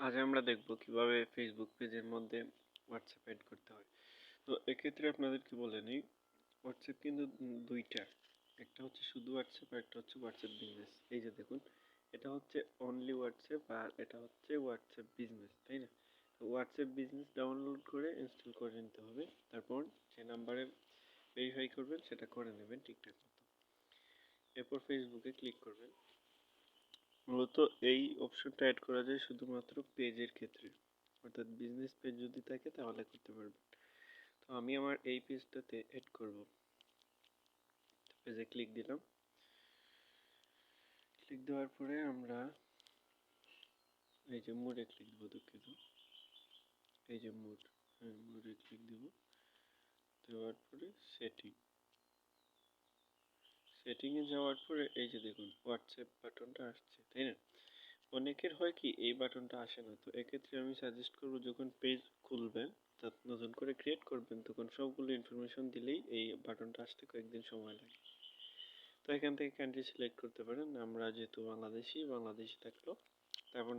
আজ আমরা দেখব কিভাবে ফেসবুক পেজের মধ্যে হোয়াটসঅ্যাপ অ্যাড করতে হয়। তো এক্ষেত্রে আপনাদেরকে বলে নিই, হোয়াটসঅ্যাপ কিন্তু দুইটা, একটা হচ্ছে শুধু হোয়াটসঅ্যাপ আর একটা হচ্ছে হোয়াটসঅ্যাপ বিজনেস। এই যে দেখুন, এটা হচ্ছে অনলি হোয়াটসঅ্যাপ আর এটা হচ্ছে হোয়াটসঅ্যাপ বিজনেস, তাই না? তো হোয়াটসঅ্যাপ বিজনেস ডাউনলোড করে ইনস্টল করে নিতে হবে, তারপর যে নাম্বারে ভেরিফাই করবেন সেটা করে নেবেন ঠিকঠাক মতো। এরপর ফেসবুকে ক্লিক করবেন। মূলত এই অপশনটা অ্যাড করা যায় শুধুমাত্র পেজের ক্ষেত্রে, অর্থাৎ বিজনেস পেজ যদি থাকে তাহলে করতে পারবেন। তো আমি আমার এই পেজটাতে অ্যাড করব। পেজে ক্লিক দিলাম। ক্লিক দেওয়ার পরে আমরা এই যে মোডে ক্লিক দেবো, দুঃখিত, এই যে মোডে ক্লিক দেব। দেওয়ার পরে সেটিংয়ে যাওয়ার পরে এই যে দেখুন হোয়াটসঅ্যাপ বাটনটা আসছে, তাই না? অনেকের হয় কি এই বাটনটা আসে না, তো এক্ষেত্রে আমি সাজেস্ট করব যখন পেজ খুলবেন অর্থাৎ নতুন করে ক্রিয়েট করবেন তখন সবগুলো ইনফরমেশন দিলেই এই বাটনটা আসতে কয়েকদিন সময় লাগে। তো এখান থেকে কান্ট্রি সিলেক্ট করতে পারেন, আমরা যেহেতু বাংলাদেশি থাকলো। তারপর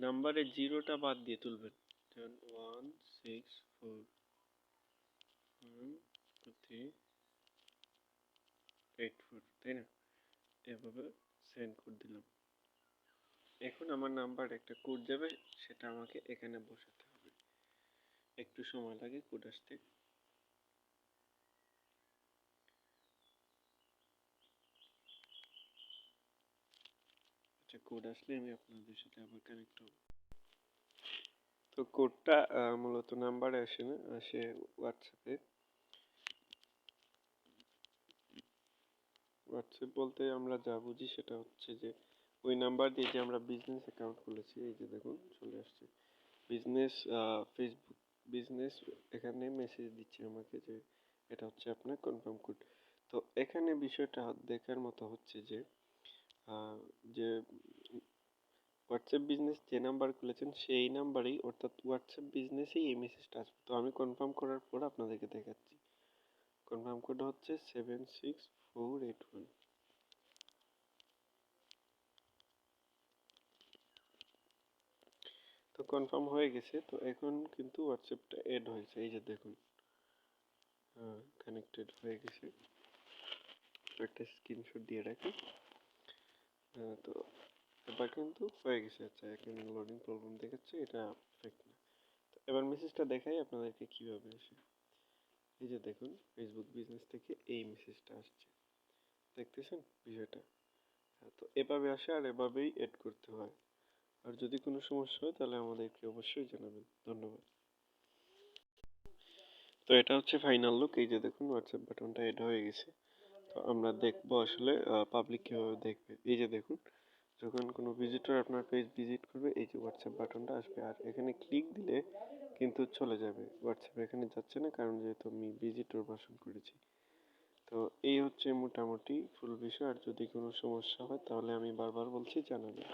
নাম্বারে জিরোটা বাদ দিয়ে তুলবেন, যেমন 1641384, তাই না? এভাবে সেন্ড করে দিলাম। এখন আমার নাম্বার একটা কোড যাবে, সেটা আমাকে এখানে বসাতে হবে, একটু সময় লাগে কোড আসতে। আচ্ছা, কোড আসলে আমি আপনাদের সাথে আবার কানেক্ট হব। তো কোডটা মূলত নাম্বারে আসে না, আসে হোয়াটসঅ্যাপে। হোয়াটসঅ্যাপ বলতে আমরা যা বুঝি সেটা হচ্ছে যে ওই নাম্বার দিয়ে যে আমরা বিজনেস অ্যাকাউন্ট খুলেছি, এই যে দেখুন চলে আসছে বিজনেস, ফেসবুক বিজনেস এখানে মেসেজ দিচ্ছে আমাকে যে এটা হচ্ছে আপনার কনফার্ম কোড। তো এখানে বিষয়টা দেখার মতো হচ্ছে যে যে হোয়াটসঅ্যাপ বিজনেস যে নাম্বার খুলেছেন সেই নাম্বারেই, অর্থাৎ হোয়াটসঅ্যাপ বিজনেসেই এই মেসেজটা আসবে। তো আমি কনফার্ম করার পর আপনাদেরকে দেখাচ্ছি। কনফার্ম কোড হচ্ছে 76481। তো কনফার্ম হয়ে গেছে। তো এখন কিন্তু হোয়াটসঅ্যাপটা এড হয়েছে, এই যে দেখুন কানেক্টেড হয়ে গেছে। একটা স্ক্রিনশট দিয়ে রাখি। তো এবার কিন্তু হয়ে গেছে। আচ্ছা, এখন লোডিং প্রবলেম দেখাচ্ছে, এটা ফেক না। তো এবার মেসেজটা দেখাই আপনাদেরকে কিভাবে আসে। এই যে দেখুন ফেসবুক বিজনেস থেকে এই মেসেজটা আসছে, দেখতেছেন বিষয়টা? তো এভাবে আসে আর এভাবেই এড করতে হয়। আর যদি কোনো সমস্যা হয় তাহলে আমাদেরকে অবশ্যই জানাবেন। ধন্যবাদ। তো এটা হচ্ছে ফাইনাল লুক। এই যে দেখুন হোয়াটসঅ্যাপ বাটনটা এড হয়ে গেছে। তো আমরা দেখবো আসলে পাবলিক কিভাবে দেখবে। এই যে দেখুন, যখন কোনো ভিজিটর আপনার পেজ ভিজিট করবে এই যে হোয়াটসঅ্যাপ বাটনটা আসবে, আর এখানে ক্লিক দিলে কিন্তু চলে যাবে হোয়াটসঅ্যাপ, এখানে যাচ্ছে না কারণ যেহেতু আমি ভিজিটর ভার্সন করেছি। তো এই হচ্ছে মোটামুটি ফুল বিষয়। আর যদি কোনো সমস্যা হয় তাহলে আমি বারবার বলছি জানাবেন।